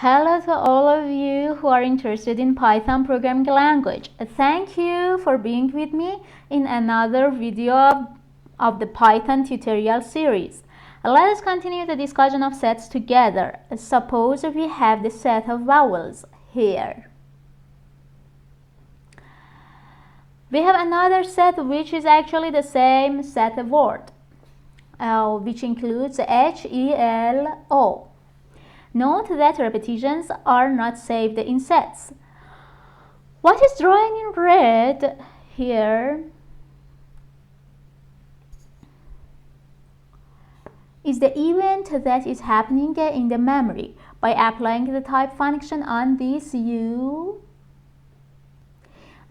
Hello to all of you who are interested in Python programming language. Thank you for being with me in another video of the Python tutorial series. Let us continue the discussion of sets together. Suppose we have the set of vowels here. We have another set which is actually the same set of word, which includes H-E-L-O. Note that repetitions are not saved in sets. What is drawn in red here is the event that is happening in the memory. By applying the type function on this U,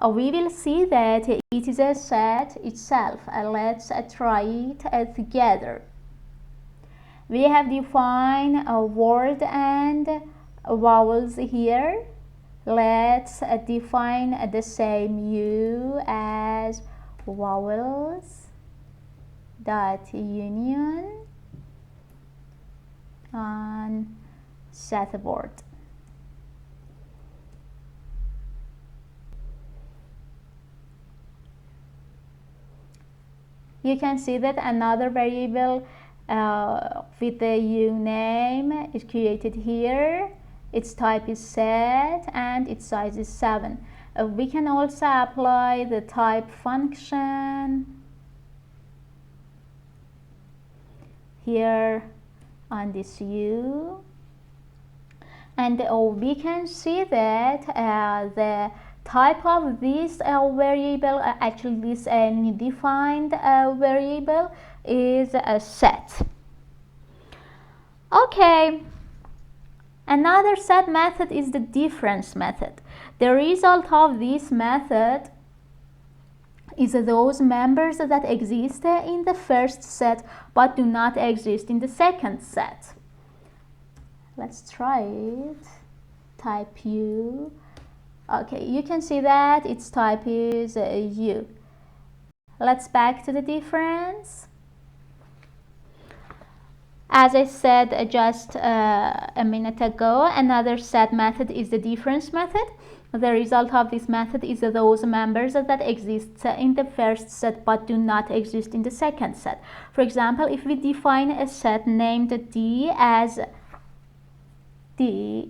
we will see that it is a set itself. Let's try it together. We have defined a word and vowels here. Let's define the same U as vowels dot union on set word. You can see that another variable with the U name is created here. Its type is set and its size is 7. We can also apply the type function here on this U, and we can see that the type of this variable, actually this defined variable, is a set. Okay, another set method is the difference method. The result of this method is those members that exist in the first set but do not exist in the second set. Let's try it. Type U. Okay, you can see that its type is U. Let's back to the difference. As I said just a minute ago, another set method is the difference method. The result of this method is those members that exist in the first set but do not exist in the second set. For example, if we define a set named D as D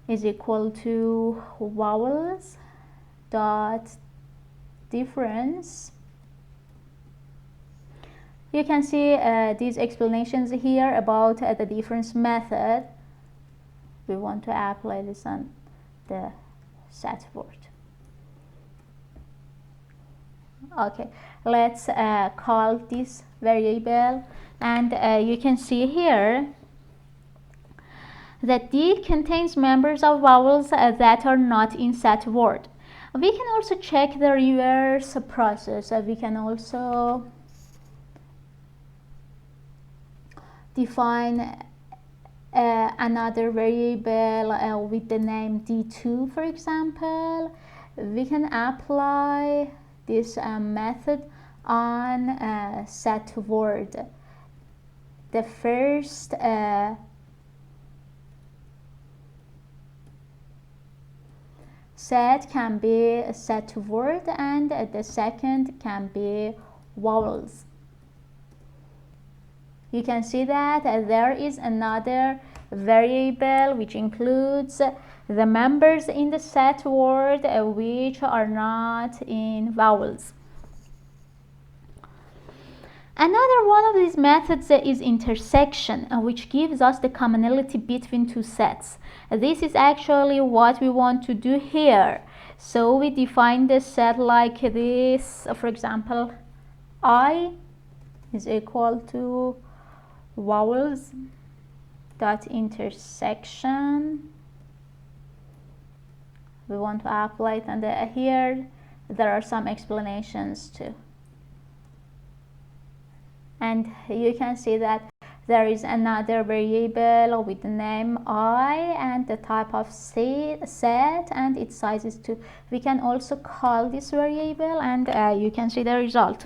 is equal to vowels dot difference. You can see these explanations here about the difference method. We want to apply this on the set word. Okay, let's call this variable, and you can see here that D contains members of vowels that are not in set word. We can also check the reverse process. We can also define another variable with the name D2, for example. We can apply this method on set word. The first set can be set word and the second can be vowels. You can see that there is another variable which includes the members in the set word which are not in vowels. Another one of these methods is intersection, which gives us the commonality between two sets. This is actually what we want to do here. So we define the set like this. For example, I is equal to vowels dot intersection. We want to apply it, and here there are some explanations too. And you can see that there is another variable with the name I and the type of set and its size is 2. We can also call this variable, and you can see the result.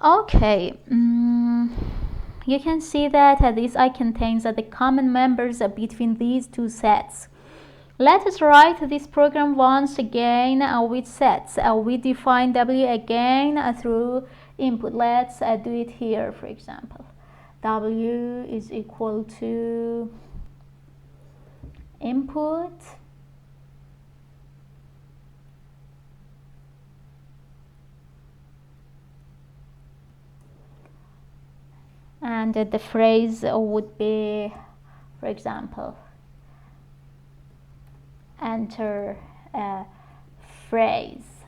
Okay, you can see that this I contains the common members between these two sets. Let us write this program once again with sets. We define W again through input. Let's do it here, for example. W is equal to input and the phrase would be, for example, enter a phrase.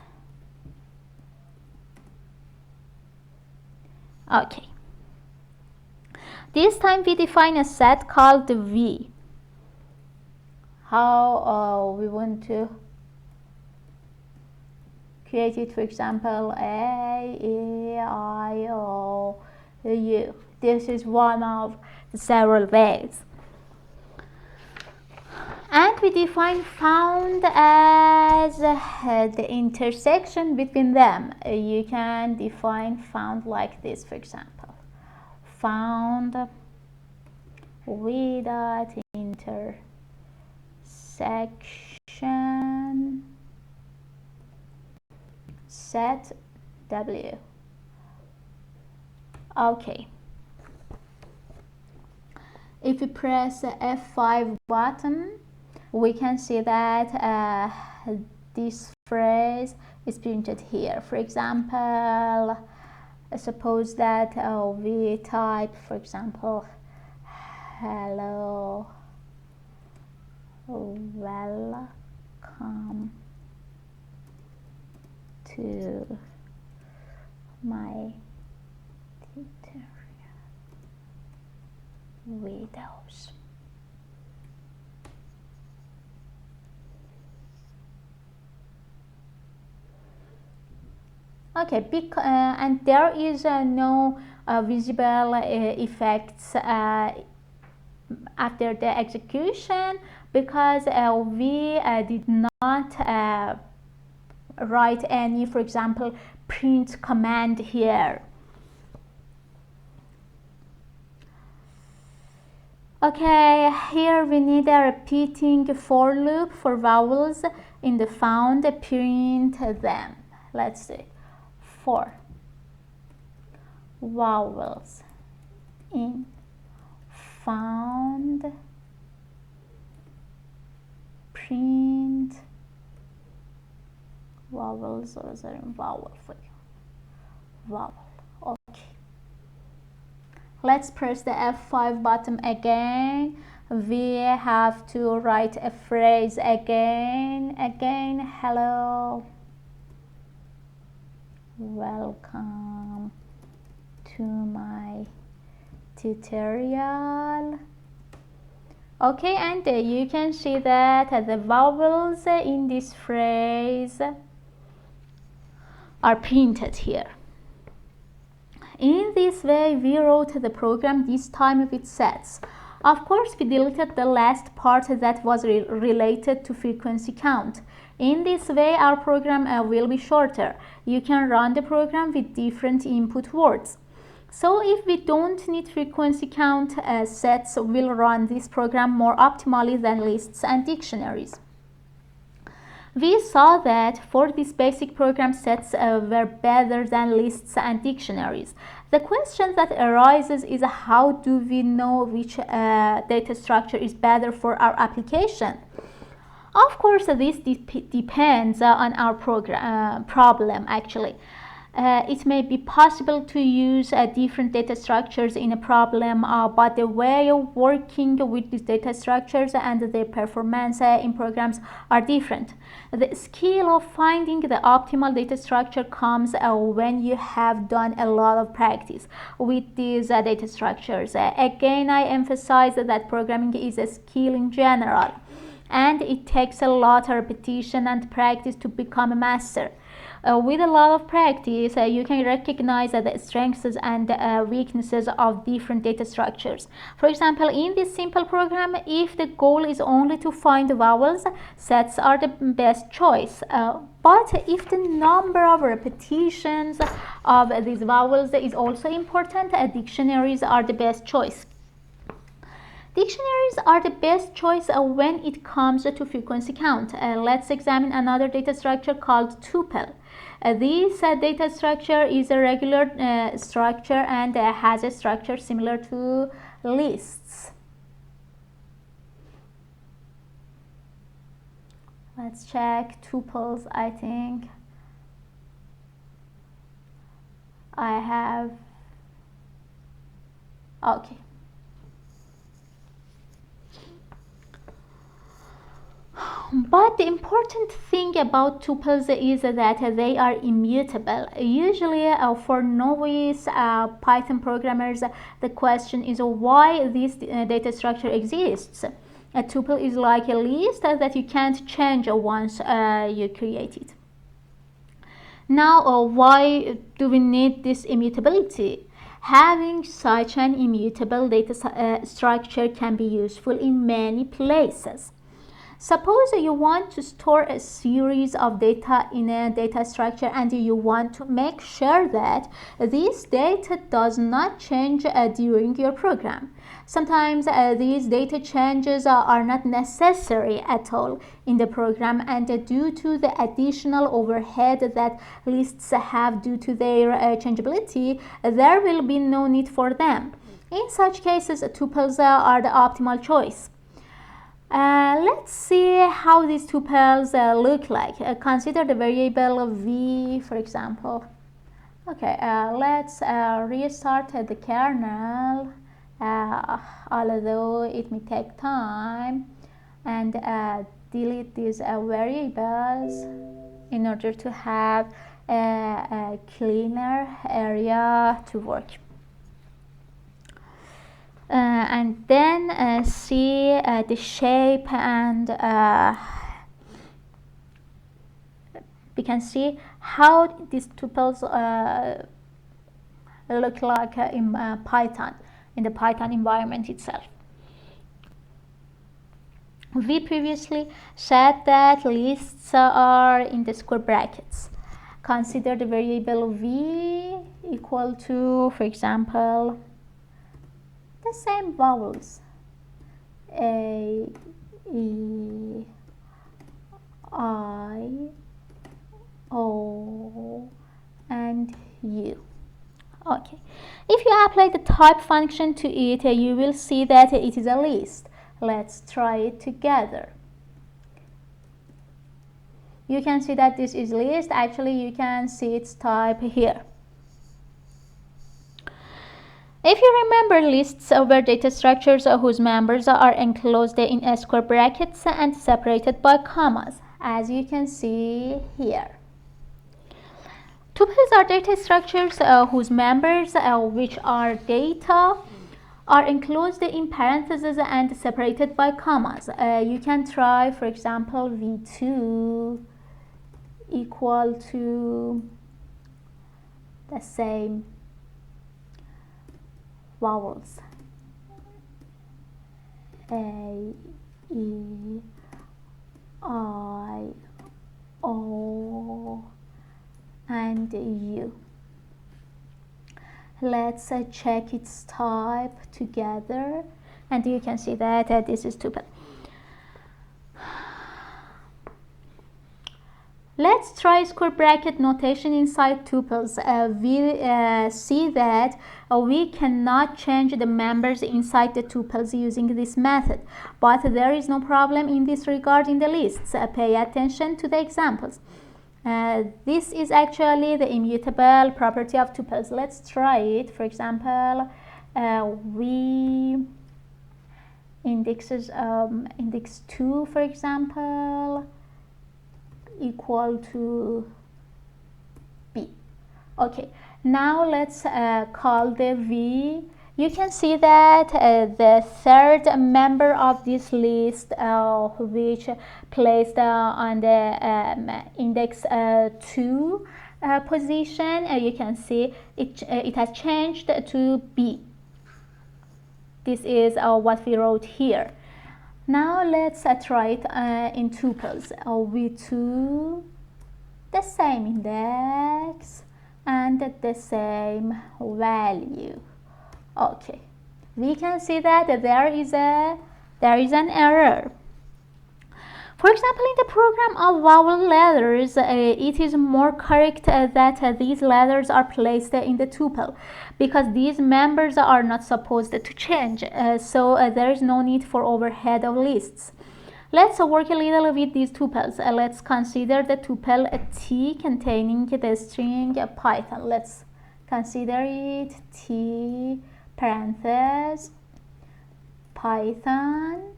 Okay. This time we define a set called V. How we want to create it, for example, A, E, I, O, U. This is one of the several ways. And we define found as the intersection between them. You can define found like this, for example. Found without intersection set W. Okay. If we press the F5 button, we can see that this phrase is printed here. For example, suppose that we type, for example, hello, welcome to my tutorial videos. Okay, and there is no visible effects after the execution because we did not write any, for example, print command here. Okay, here we need a repeating for loop for vowels in the found, print them. Let's see. For vowels in found, print vowels, or is there in vowel for you? Vowel. Okay. Let's press the F5 button again. We have to write a phrase again. Hello, welcome to my tutorial. Okay, and you can see that the vowels in this phrase are printed here. In this way, we wrote the program this time with sets. Of course, we deleted the last part that was related to frequency count. In this way, our program will be shorter. You can run the program with different input words. So if we don't need frequency count, sets will run this program more optimally than lists and dictionaries. We saw that for this basic program, sets were better than lists and dictionaries. The question that arises is how do we know which data structure is better for our application? Of course, this depends on our problem actually. It may be possible to use different data structures in a problem, but the way of working with these data structures and their performance in programs are different. The skill of finding the optimal data structure comes when you have done a lot of practice with these data structures. Again, I emphasize that programming is a skill in general. and it takes a lot of repetition and practice to become a master. With a lot of practice, you can recognize the strengths and weaknesses of different data structures. For example, in this simple program, if the goal is only to find vowels, sets are the best choice. But if the number of repetitions of these vowels is also important, dictionaries are the best choice. Dictionaries are the best choice when it comes to frequency count. Let's examine another data structure called tuple. This data structure is a regular structure and has a structure similar to lists. Let's check tuples. I think I have. Okay. But the important thing about tuples is that they are immutable. Usually for novice Python programmers, the question is why this data structure exists. A tuple is like a list that you can't change once you create it. Now, why do we need this immutability? Having such an immutable data structure can be useful in many places. Suppose you want to store a series of data in a data structure and you want to make sure that this data does not change during your program. Sometimes these data changes are not necessary at all in the program, and due to the additional overhead that lists have due to their changeability, there will be no need for them. In such cases, tuples are the optimal choice. Let's see how these tuples look like. Consider the variable v, for example. Okay, let's restart the kernel, although it may take time, and delete these variables in order to have a cleaner area to work. And then see the shape, and we can see how these tuples look like in Python, in the Python environment itself. We previously said that lists are in the square brackets. Consider the variable v equal to, for example, the same vowels A, E, I, O, and U. Okay, if you apply the type function to it, you will see that it is a list. Let's try it together. You can see that this is list. Actually, you can see its type here. If you remember, lists were data structures whose members are enclosed in square brackets and separated by commas, as you can see here. Tuples are data structures whose members, which are data, are enclosed in parentheses and separated by commas. You can try, for example, v2 equal to the same vowels A, E, I, O, and U. Let's check its type together, and you can see that this is tuple. Let's try square bracket notation inside tuples. We see that we cannot change the members inside the tuples using this method, but there is no problem in this regard in the lists. Pay attention to the examples. This is actually the immutable property of tuples. Let's try it. For example, we indexes index 2, for example, equal to B. Okay, now let's call the v You can see that the third member of this list, which placed on the index 2 position, you can see it has changed to B. This is what we wrote here. Now let's try it in tuples with the same index and the same value. Okay, we can see that there is an error. For example, in the program of vowel letters, it is more correct that these letters are placed in the tuple, because these members are not supposed to change, so there is no need for overhead of lists. Let's work a little with these tuples. Let's consider the tuple T containing the string Python. Let's consider it T parenthesis Python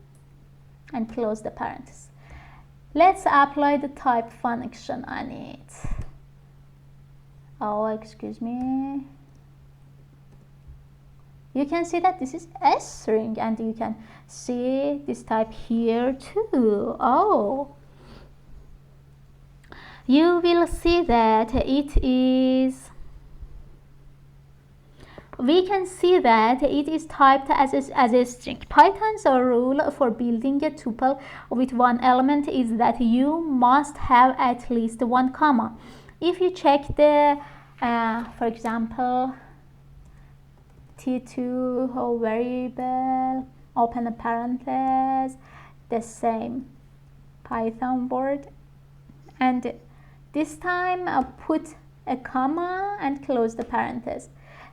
and close the parenthesis. Let's apply the type function on it. Oh, excuse me. You can see that this is a string, and you can see this type here too. Oh, you will see that we can see that it is typed as a string. Python's rule for building a tuple with one element is that you must have at least one comma. If you check the, for example, T2 variable, open a parenthesis, the same Python word, and this time put a comma and close the parenthesis.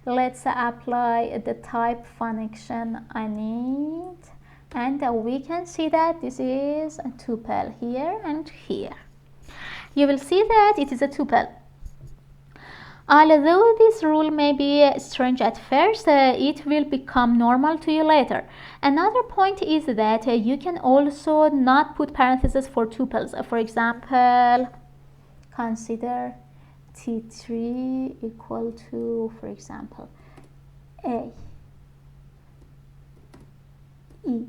Let's apply the type function on it, and we can see that this is a tuple here and here. You will see that it is a tuple. Although this rule may be strange at first, it will become normal to you later. Another point is that you can also not put parentheses for tuples. For example, consider T3 equal to, for example, A, E,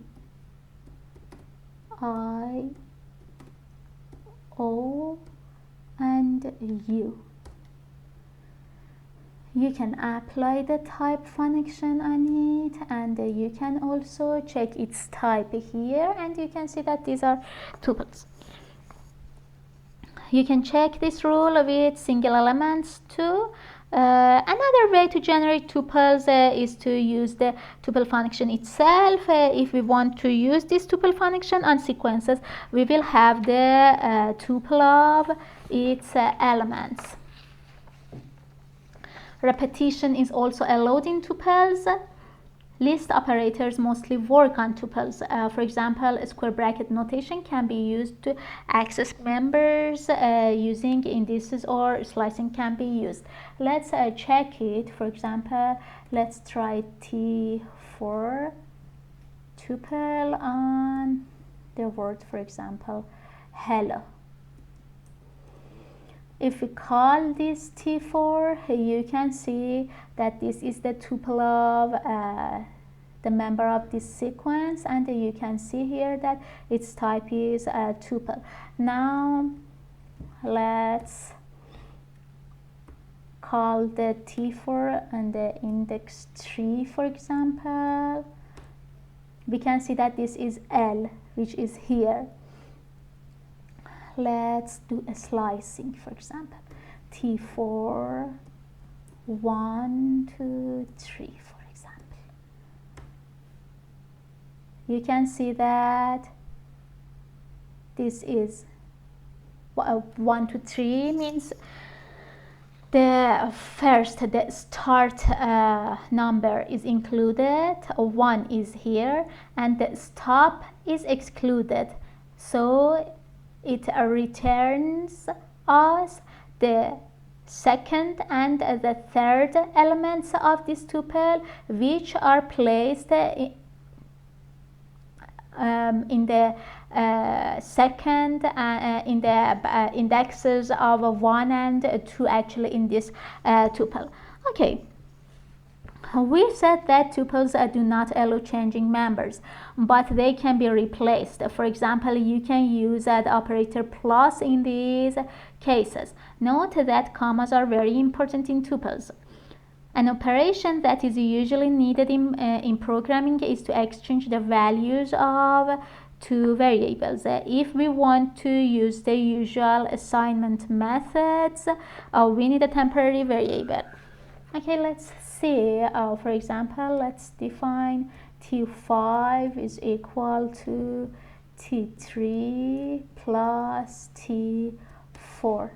I, O, and U. You can apply the type function on it, and you can also check its type here, and you can see that these are tuples. You can check this rule with single elements too. Another way to generate tuples is to use the tuple function itself. If we want to use this tuple function on sequences, we will have the tuple of its elements. Repetition is also allowed in tuples. List operators mostly work on tuples. For example, a square bracket notation can be used to access members. Using indices or slicing can be used. Let's check it. For example, let's try T4 tuple on the word, for example, hello. If we call this T4, you can see that this is the tuple of the member of this sequence, and you can see here that its type is a tuple. Now let's call the T4 and the index 3, for example. We can see that this is L, which is here. Let's do a slicing, for example, T4, 1, 2, 3, for example. You can see that this is 1 to 3 means the first, the start number is included, 1 is here, and the stop is excluded. So it returns us the second and the third elements of this tuple, which are placed in the second in the indexes of 1 and 2, actually, in this tuple. Okay, We said that tuples do not allow changing members, but they can be replaced. For example, you can use the operator plus in these cases. Note that commas are very important in tuples. An operation that is usually needed in programming is to exchange the values of two variables. If we want to use the usual assignment methods, we need a temporary variable. Okay, let's see. For example, let's define T5 is equal to T3 plus T4.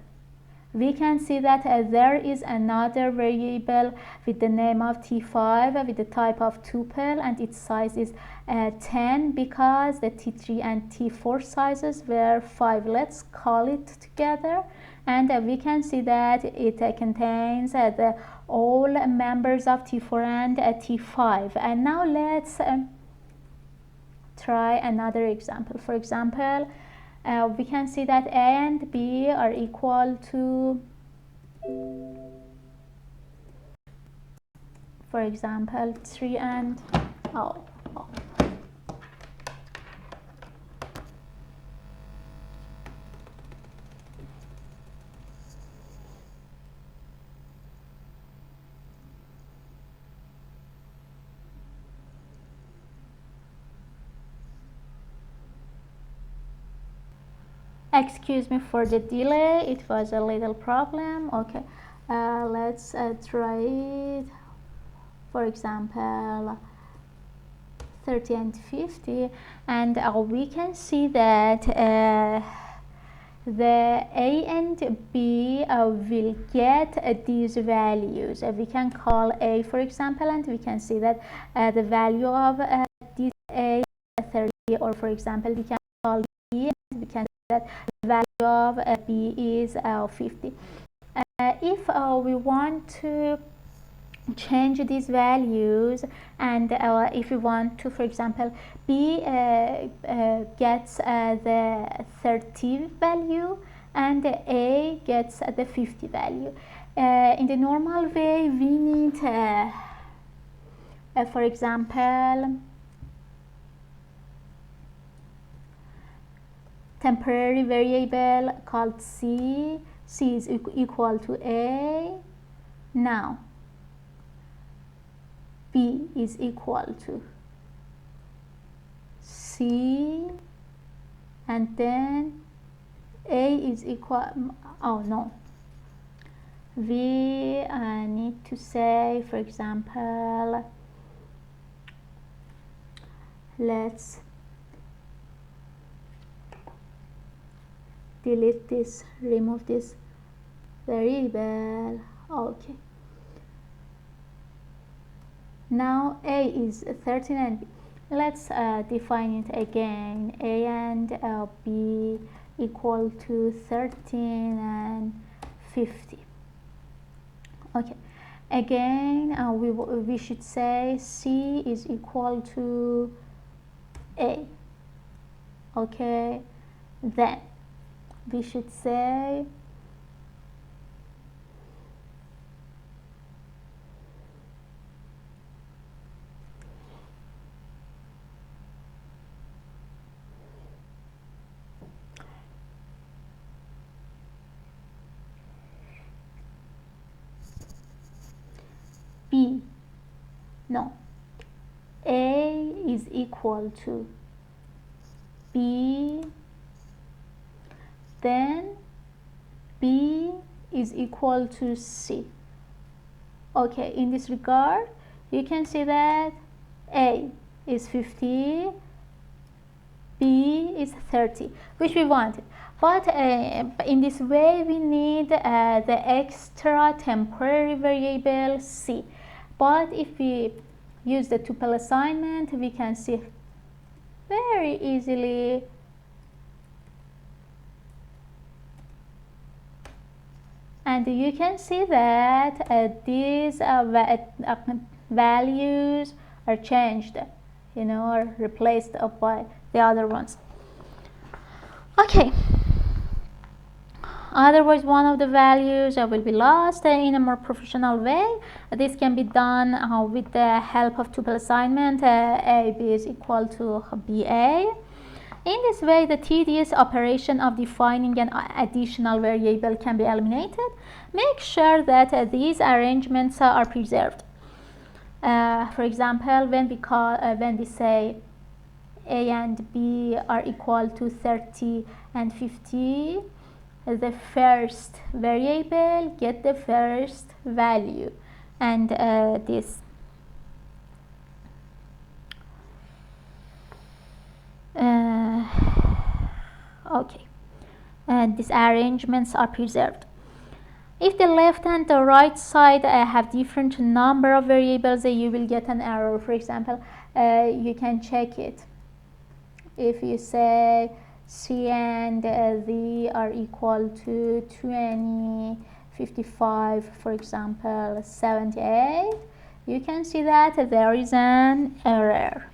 We can see that there is another variable with the name of T5 with the type of tuple, and its size is 10 because the T3 and T4 sizes were 5. Let's call it together, and we can see that it contains all members of T4 and T5. And now let's try another example. For example, we can see that A and B are equal to, for example, 3 and oh. Excuse me for the delay, it was a little problem. Okay, let's try it. For example, 30 and 50, and we can see that the A and B will get these values. We can call A, for example, and we can see that the value of this A is 30, or for example, we can call B and we can see that the value of B is 50. If we want to change these values, and if we want to, for example, B gets the 30 value and A gets the 50 value. In the normal way, we need, for example, temporary variable called C. C is equal to A. Now B is equal to C, and then A is equal, oh no, we need to say, for example, let's delete this, remove this variable. Okay, now A is 13 and B. Let's define it again. A and B equal to 13 and 50. Okay, again we should say C is equal to A. Okay, then we should say B, no, A is equal to B, then B is equal to C. Okay, in this regard, you can see that A is 50, B is 30, which we wanted. But in this way, we need the extra temporary variable C. But if we use the tuple assignment, we can see very easily and you can see that these values are changed, or replaced by the other ones. Okay, Otherwise, one of the values will be lost in a more professional way. This can be done with the help of tuple assignment. A b is equal to ba. In this way, the tedious operation of defining an additional variable can be eliminated. Make sure that these arrangements are preserved. For example, when we say a and b are equal to 30 and 50, the first variable get the first value, and this okay, and these arrangements are preserved. If the left and the right side have different number of variables, you will get an error. For example, you can check it. If you say C and D are equal to 20, 55, for example, 78, you can see that there is an error.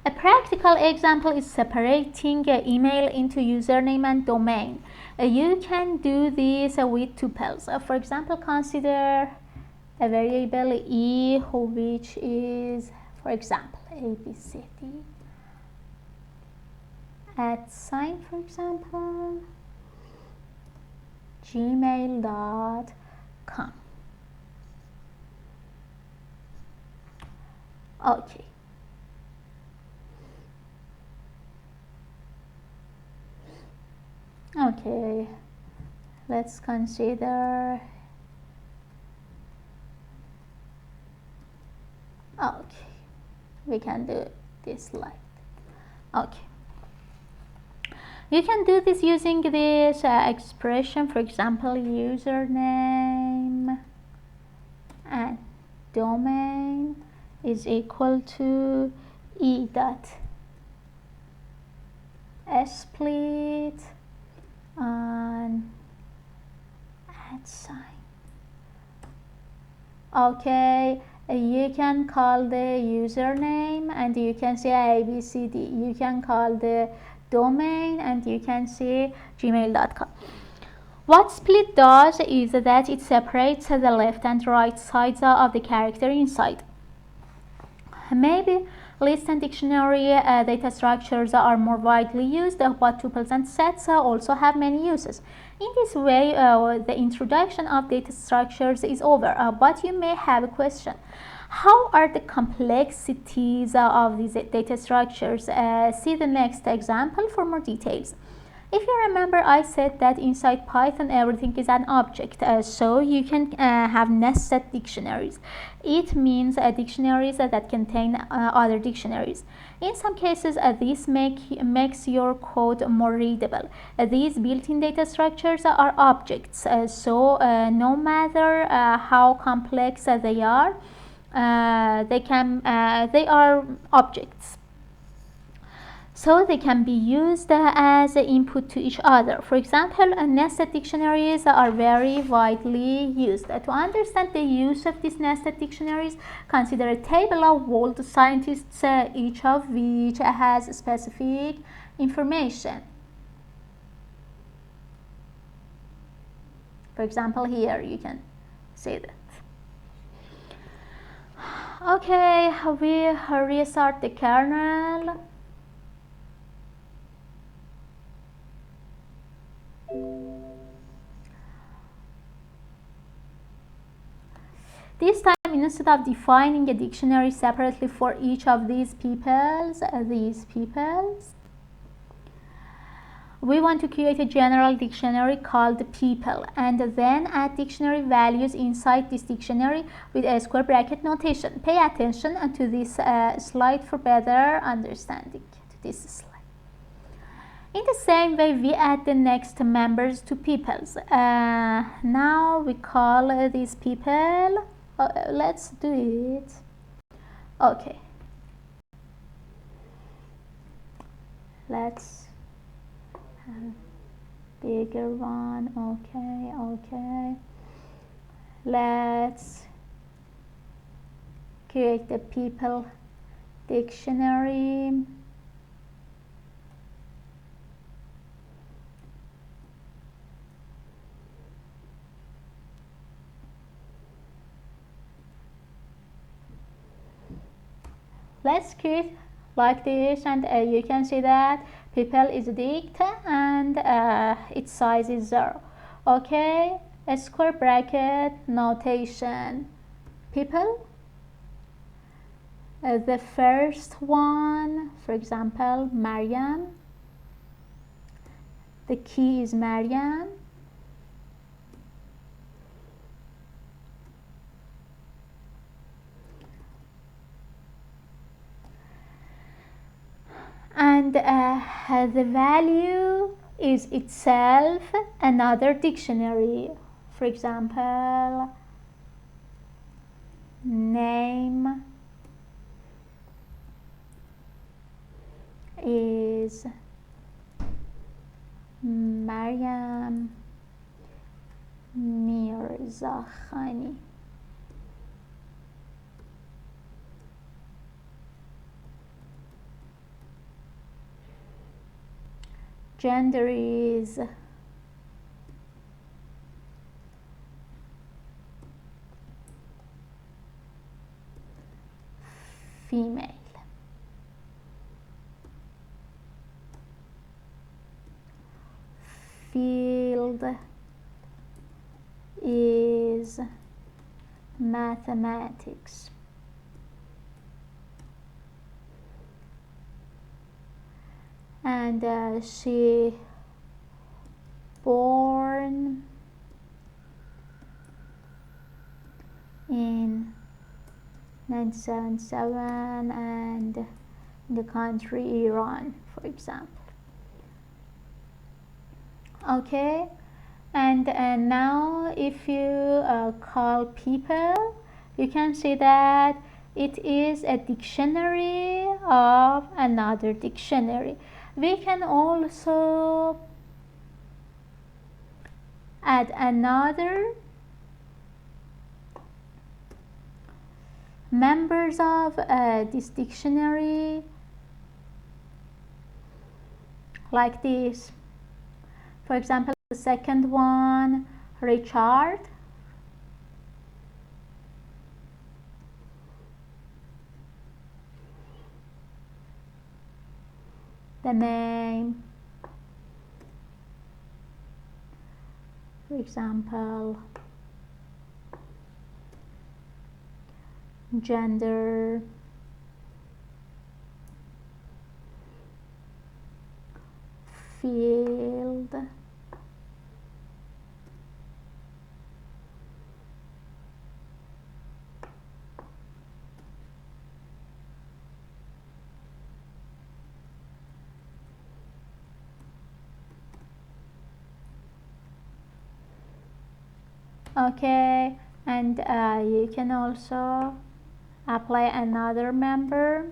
A practical example is separating email into username and domain. You can do this with tuples. For example, consider a variable e which is, for example, abcd @, for example, gmail.com. Okay. Okay, let's consider. Okay, we can do this like that. Okay, you can do this using this expression. For example, username and domain is equal to e dot split and @. Okay, you can call the username and you can say abcd. You can call the domain and you can say gmail.com. What split does is that it separates the left and right sides of the character inside. Maybe list and dictionary data structures are more widely used, but tuples and sets also have many uses. In this way, the introduction of data structures is over, but you may have a question. How are the complexities of these data structures? See the next example for more details. If you remember, I said that inside Python everything is an object, so you can have nested dictionaries. It means dictionaries that contain other dictionaries. In some cases, this makes your code more readable. These built-in data structures are objects, so no matter how complex they are, they are objects. So they can be used as input to each other. For example, nested dictionaries are very widely used. To understand the use of these nested dictionaries, consider a table of world scientists, each of which has specific information. For example, here you can see that. Okay, we restart the kernel. This time, instead of defining a dictionary separately for each of these peoples, we want to create a general dictionary called people, and then add dictionary values inside this dictionary with a square bracket notation. Pay attention to this slide for better understanding to this slide. In the same way, we add the next members to peoples. Now we call these people. Let's do it. Okay. Let's have bigger one. Okay. Let's create the people dictionary. let's keep like this, and you can see that people is dict and its size is 0. Okay, a square bracket notation. People, the first one, for example, Maryam. The key is Maryam. And the value is itself another dictionary. For example, name is Maryam Mirzakhani. Gender is female. Field is mathematics. And she born in 1977 and in the country Iran, for example. Okay, and now if you call people, you can see that it is a dictionary of another dictionary. We can also add another members of this dictionary like this. For example, the second one, Richard. The name, for example, gender, field, okay, and you can also apply another member,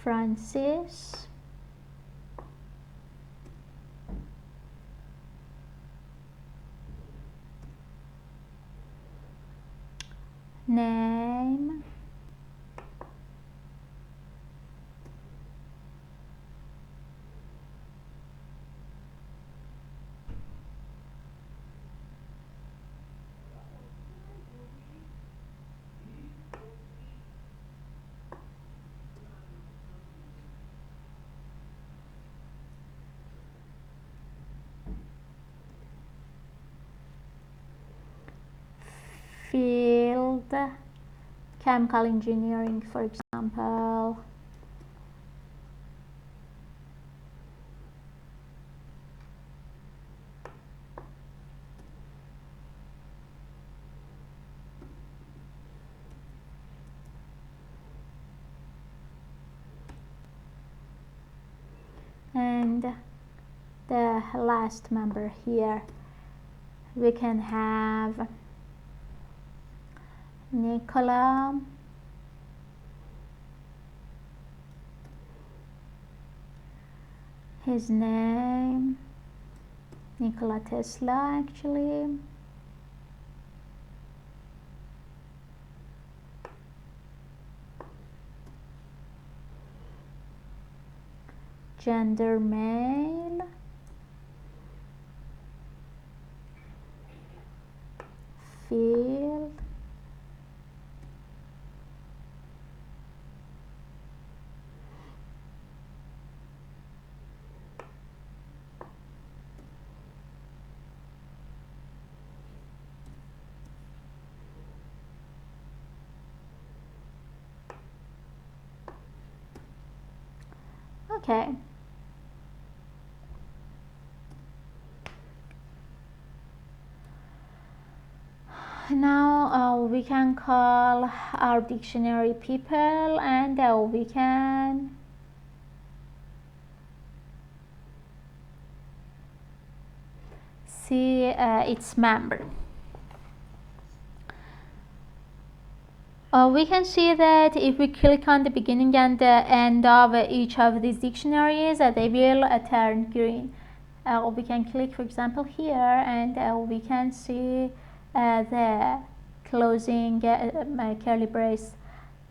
Francis. Name, field, chemical engineering, for example. And the last member here, we can have Nikola, his name, Nikola Tesla actually. Gender male, field Okay. Now we can call our dictionary people, and we can see its member. We can see that if we click on the beginning and the end of each of these dictionaries, they will turn green. We can click, for example, here, and we can see the closing curly brace,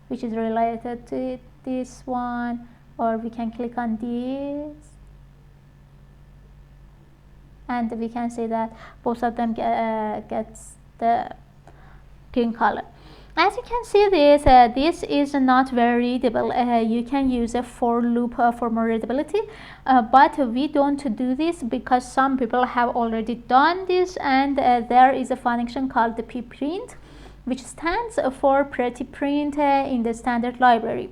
which is related to this one, or we can click on this, and we can see that both of them gets the green color. As you can see, this is not very readable. You can use a for loop for more readability, but we don't do this because some people have already done this, and there is a function called the pprint, which stands for pretty print in the standard library.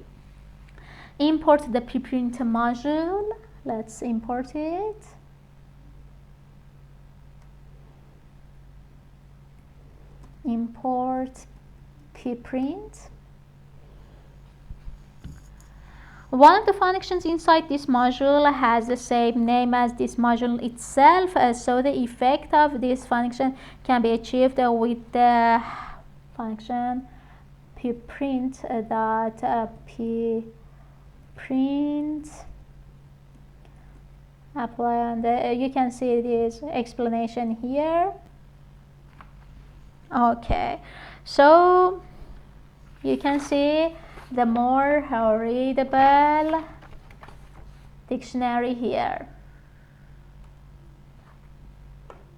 Import the pprint module. Let's import it. Import pprint. One of the functions inside this module has the same name as this module itself, so the effect of this function can be achieved with the function pprint dot pprint. Apply on the you can see this explanation here. Okay, so you can see the more readable dictionary here.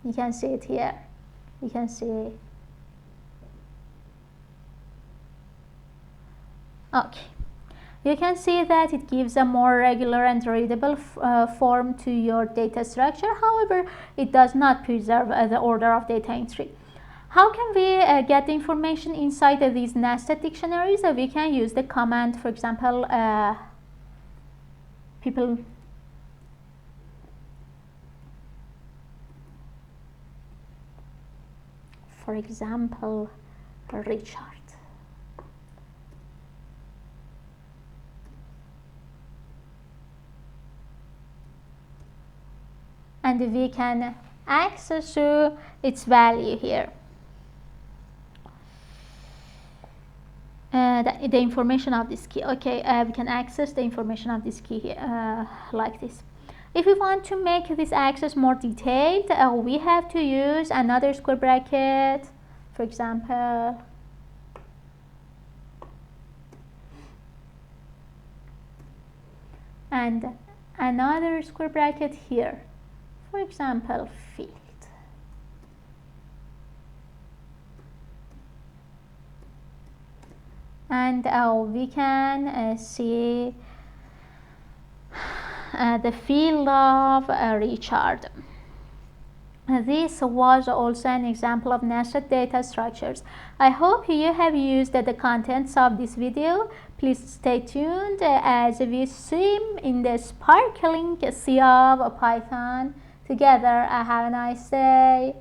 You can see it here. You can see. Okay. You can see that it gives a more regular and readable form to your data structure. However, it does not preserve the order of data entry. How can we get the information inside of these nested dictionaries? We can use the command, for example, people for example, Richard. And we can access to its value here. The information of this key. Okay, we can access the information of this key here, like this. If we want to make this access more detailed, we have to use another square bracket, for example. And another square bracket here, for example, field. And we can see the field of Richard. This was also an example of nested data structures. I hope you have used the contents of this video. Please stay tuned as we swim in the sparkling sea of Python together. Have a nice day.